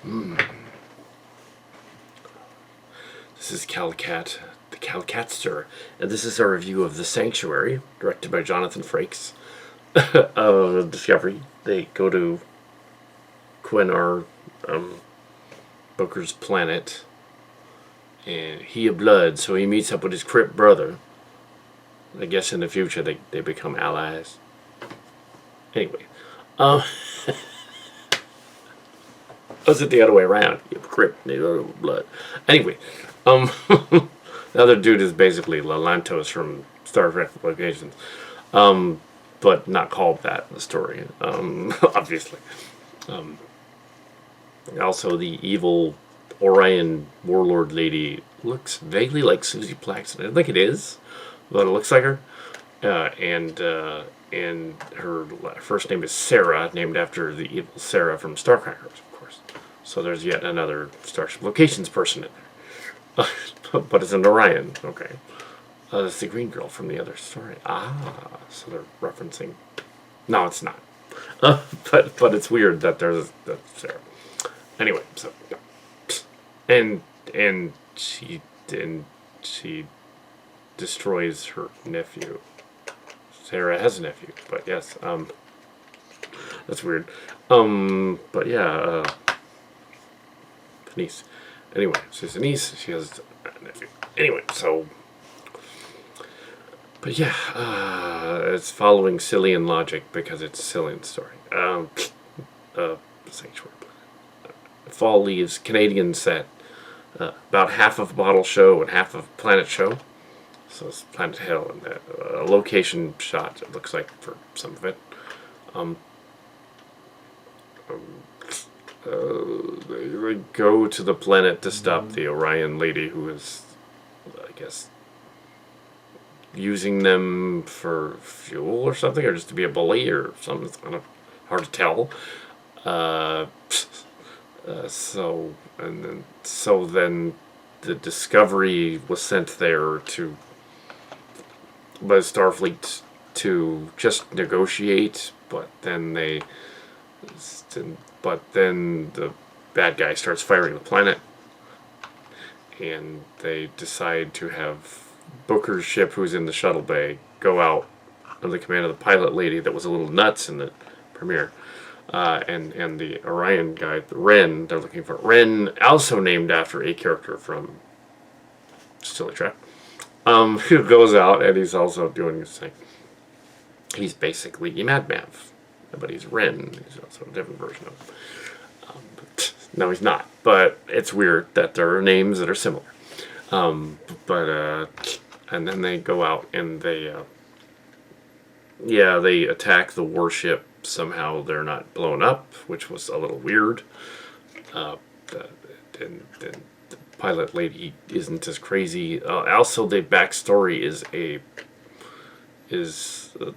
This is Calcat, the Calcatster, and this is our review of The Sanctuary, directed by Jonathan Frakes of Discovery. They go to Quinar, Booker's planet, and he a blood, so he meets up with his Crip brother. I guess in the future they become allies. Anyway, was it the other way around? You Crip, blood. Anyway, the other dude is basically Lalantos from Star Trek Locations, but not called that in the story, obviously. Also, the evil Orion warlord lady looks vaguely like Susie Plaxton. I don't think it is, but it looks like her. And her first name is Sarah, named after the evil Sarah from Starcrackers, of course. So there's yet another Starship Locations person in there. But it's an Orion, okay. That's the green girl from the other story. Ah, so they're referencing... No, it's not. But it's weird that there's Sarah. Anyway, so... And she destroys her nephew. Sarah has a nephew, but yes, that's weird. But yeah, niece. Anyway, she's a niece. She has a nephew. Anyway, so, but yeah, it's following Cillian logic because it's a Cillian story. Sanctuary. Fall Leaves, Canadian set. About half of Bottle Show and half of Planet Show. So it's Planet Hill, and a location shot, it looks like, for some of it. They go to the planet to stop the Orion lady who is, I guess, using them for fuel or something, or just to be a bully or something. It's kind of hard to tell. So then the Discovery was sent there by Starfleet to just negotiate, but then the bad guy starts firing the planet, and they decide to have Booker's ship, who's in the shuttle bay, go out under the command of the pilot lady that was a little nuts in the premiere. And the Orion guy, Ren, they're looking for Ren, also named after a character from Silly Trek, who goes out, and he's also doing his thing. He's basically a madman, but he's Ren. He's also a different version of him. No, he's not, but it's weird that there are names that are similar. And then they go out and they attack the warship. Somehow they're not blown up, which was a little weird. And the pilot lady isn't as crazy. Also, the backstory is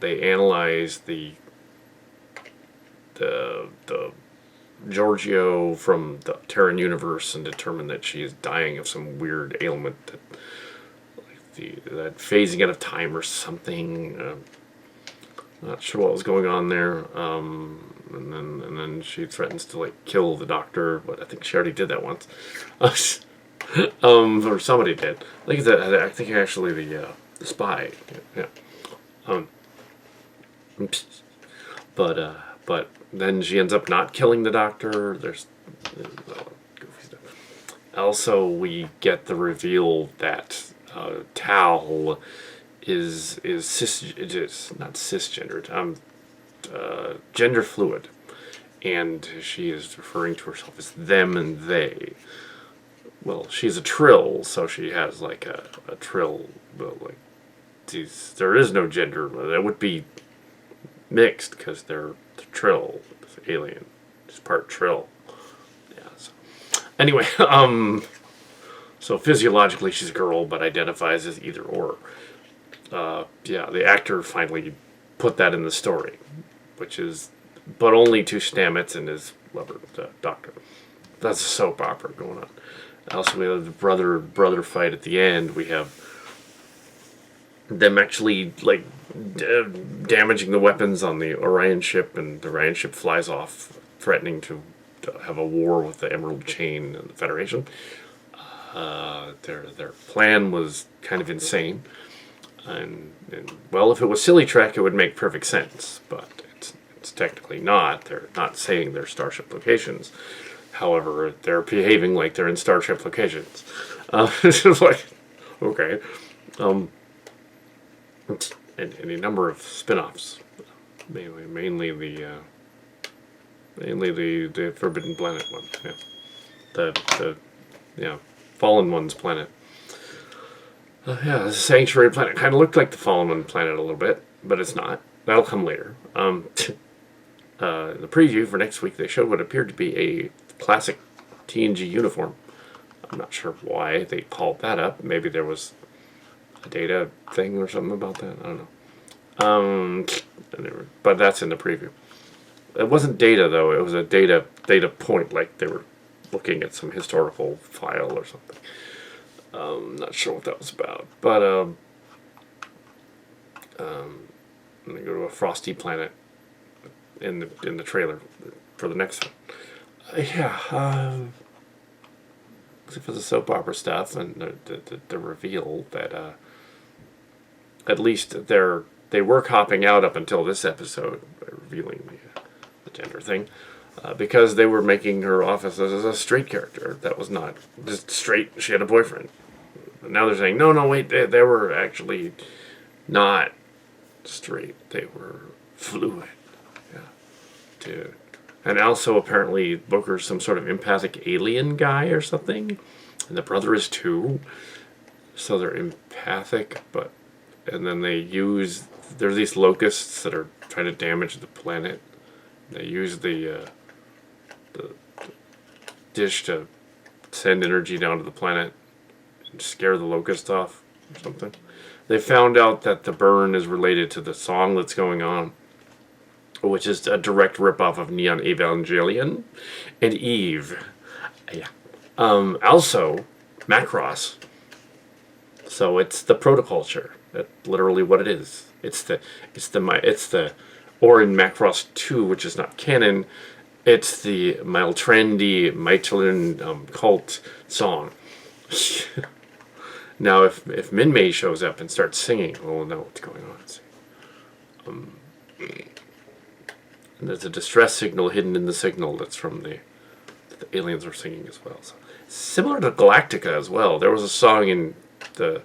they analyze the Giorgio from the Terran universe and determine that she is dying of some weird ailment, that phasing out of time or something. Not sure what was going on there, and then she threatens to kill the doctor, but I think she already did that once, or somebody did. I think actually the spy, yeah. But then she ends up not killing the doctor. There's goofy stuff. Also, we get the reveal that Tal is not cisgendered, gender fluid, and she is referring to herself as them and they. Well, she's a trill, so she has a trill, but there is no gender. That would be mixed because they're the trill, it's alien, it's part trill. Yeah. So. Anyway, so physiologically she's a girl, but identifies as either or. The actor finally put that in the story, but only to Stamets and his lover, the doctor. That's a soap opera going on. Also, we have the brother fight at the end. We have them actually damaging the weapons on the Orion ship, and the Orion ship flies off, threatening to have a war with the Emerald Chain and the Federation. Their plan was kind of insane, and well, if it was Silly Trek, it would make perfect sense, but it's technically not. They're not saying their starship locations. However, they're behaving like they're in starship locations. It's just like, okay. And a number of spin-offs, mainly the Forbidden Planet one, the Fallen One's planet. The Sanctuary Planet kind of looked like the Fallen One planet a little bit, but it's not. That'll come later. In the preview for next week, they showed what appeared to be a classic TNG uniform. I'm not sure why they called that up. Maybe there was a data thing or something about that. I don't know. But that's in the preview. It wasn't data though. It was a data point, like they were looking at some historical file or something. Not sure what that was about. But they go to a frosty planet in the trailer for the next one. For the soap opera stuff and the reveal that at least they were copping out up until this episode by revealing the gender thing, because they were making her office as a straight character that was not just straight. She had a boyfriend. But now they're saying no, wait, they were actually not straight. They were fluid. Yeah, dude. And also, apparently, Booker's some sort of empathic alien guy or something. And the brother is too. So they're empathic, and then there's these locusts that are trying to damage the planet. They use the dish to send energy down to the planet and scare the locust off or something. They found out that the burn is related to the song that's going on, which is a direct ripoff of Neon Evangelion and Eve. Yeah. Also, Macross. So it's the protoculture. That's literally what it is. Or in Macross 2, which is not canon, it's the Maltrendi Michelin cult song. Now, if Minmay shows up and starts singing, we'll know what's going on. And there's a distress signal hidden in the signal that's from the aliens are singing as well. So, similar to Galactica as well. There was a song in the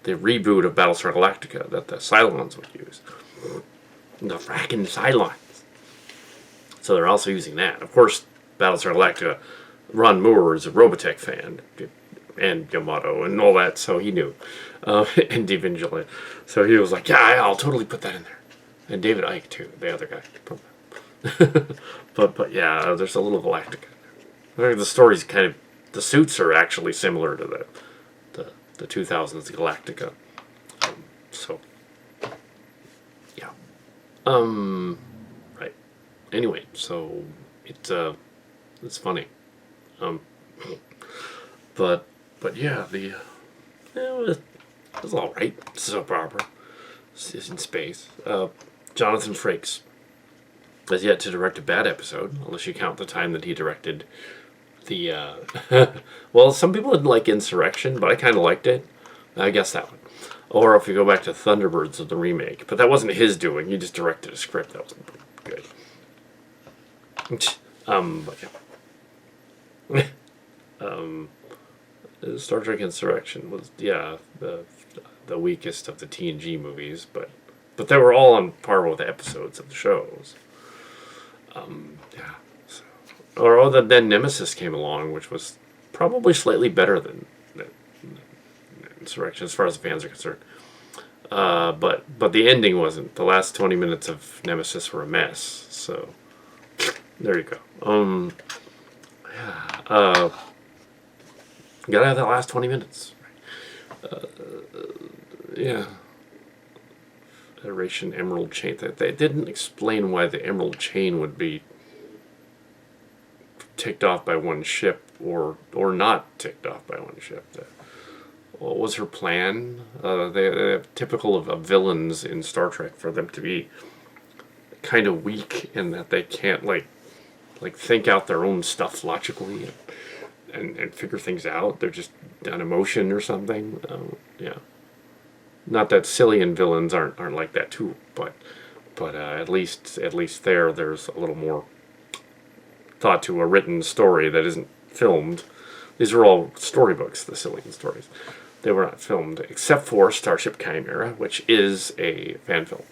reboot of Battlestar Galactica that the Cylons would use. The fracking Cylons. So they're also using that. Of course, Battlestar Galactica, Ron Moore is a Robotech fan. And Yamato and all that, so he knew. And Evangelion. So he was like, yeah, I'll totally put that in there. And David Icke, too, the other guy. but yeah, there's a little Galactica. The story's kind of, the suits are actually similar to the 2000s Galactica. So yeah. Right. Anyway, so it's funny. But yeah, it was all right. Soap opera. It's in space. Jonathan Frakes has yet to direct a bad episode, unless you count the time that he directed the... well, some people didn't like Insurrection, but I kind of liked it. I guess that one. Or if you go back to Thunderbirds of the remake. But that wasn't his doing. He just directed a script. That wasn't good. But yeah. Star Trek Insurrection was, the weakest of the TNG movies, but they were all on par with the episodes of the shows. So. Or then Nemesis came along, which was probably slightly better than Insurrection as far as the fans are concerned. But the ending wasn't. The last 20 minutes of Nemesis were a mess. So there you go. Gotta have that last 20 minutes. Federation Emerald Chain. They didn't explain why the Emerald Chain would be ticked off by one ship or not ticked off by one ship. What was her plan? They're typical of villains in Star Trek for them to be kind of weak in that they can't like think out their own stuff logically and figure things out. They're just on emotion or something. Yeah. Not that Cillian villains aren't like that too, but at least there's a little more thought to a written story that isn't filmed. These are all storybooks, the Cillian stories. They were not filmed, except for Starship Chimera, which is a fan film.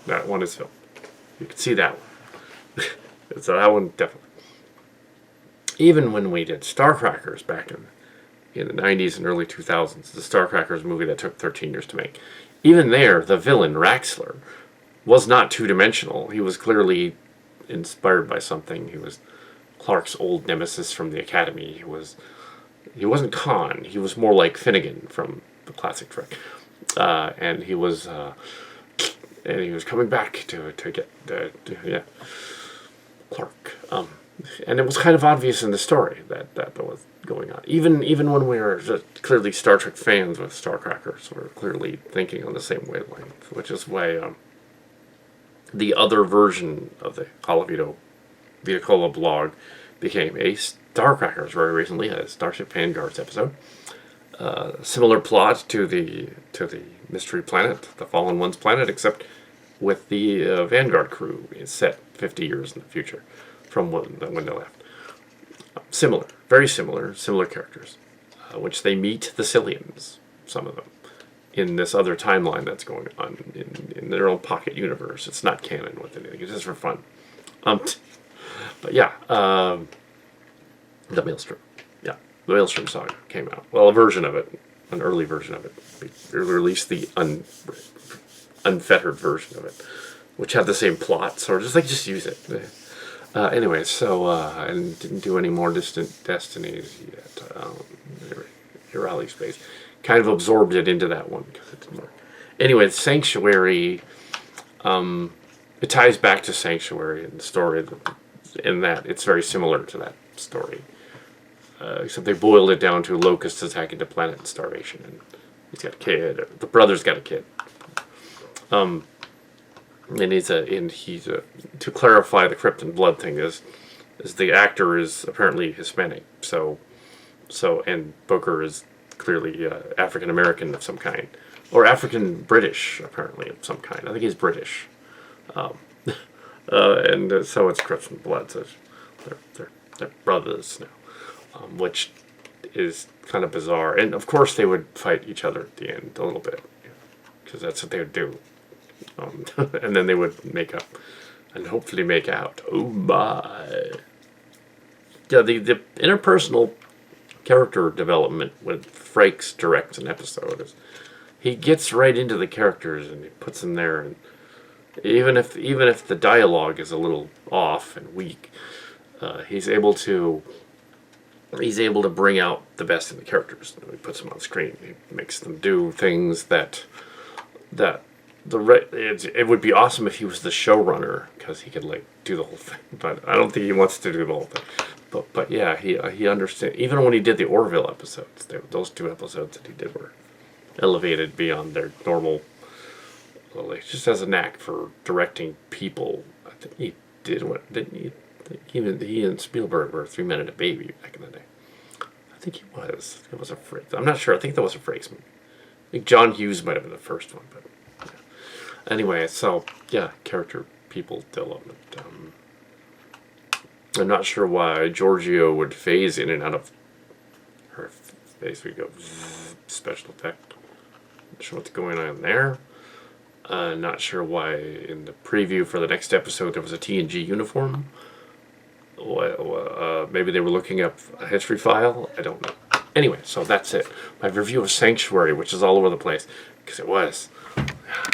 That one is filmed. You can see that one. So that one, definitely. Even when we did Starcrackers back in the 90s and early 2000s, the Starcrackers movie that took 13 years to make, even there, the villain, Raxler, was not two-dimensional. He was clearly inspired by something. He was Clark's old nemesis from the Academy. He wasn't Khan. He was more like Finnegan from the classic Trek. And he was coming back to get Clark. And it was kind of obvious in the story that was going on. Even when we were just clearly Star Trek fans with Starcrackers, we were clearly thinking on the same wavelength, which is why the other version of the Colavito Viacola blog became a Starcrackers very recently, a Starship Vanguards episode. Similar plot to the Mystery Planet, the Fallen Ones planet, except with the Vanguard crew. It's set 50 years in the future from when they left. Very similar characters, which they meet the Cillians, some of them, in this other timeline that's going on in their own pocket universe. It's not canon with anything. It's just for fun. But yeah, the Maelstrom. Yeah, the Maelstrom saga came out. Well, a version of it, an early version of it. They released the unfettered version of it, which had the same plot. So just use it. Anyway, so and didn't do any more Distant Destinies yet. Rally Space kind of absorbed it into that one because it didn't work. Anyway, Sanctuary. It ties back to Sanctuary in the story, in that it's very similar to that story, except they boiled it down to locusts attacking the planet and starvation, and he's got a kid. The brother's got a kid. And he's to clarify the Krypton blood thing is the actor is apparently Hispanic, so and Booker is clearly African American of some kind, or African British apparently of some kind. I think he's British, and so it's Krypton blood. So they're brothers now, which is kind of bizarre. And of course they would fight each other at the end a little bit, because that's what they would do. And then they would make up and hopefully make out. Oh my. Yeah, the interpersonal character development when Frakes directs an episode is he gets right into the characters and he puts them there, and even if the dialogue is a little off and weak, he's able to bring out the best in the characters. He puts them on screen. He makes them do things that it would be awesome if he was the showrunner, because he could do the whole thing. But I don't think he wants to do the whole thing. But yeah, he understands. Even when he did the Orville episodes, those 2 episodes that he did were elevated beyond their normal. Well, he just has a knack for directing people. I think he did what didn't he? Even he and Spielberg were 3 Men and a Baby back in the day. I think he was. It was a Frakes. I'm not sure. I think that was a Frakes movie. I think John Hughes might have been the first one, but. Anyway, so, yeah, character, people development. I'm not sure why Giorgio would phase in and out of her face. We go, special effect. Not sure what's going on there. Not sure why in the preview for the next episode there was a TNG uniform. Maybe they were looking up a history file. I don't know. Anyway, so that's it. My review of Sanctuary, which is all over the place, because it was.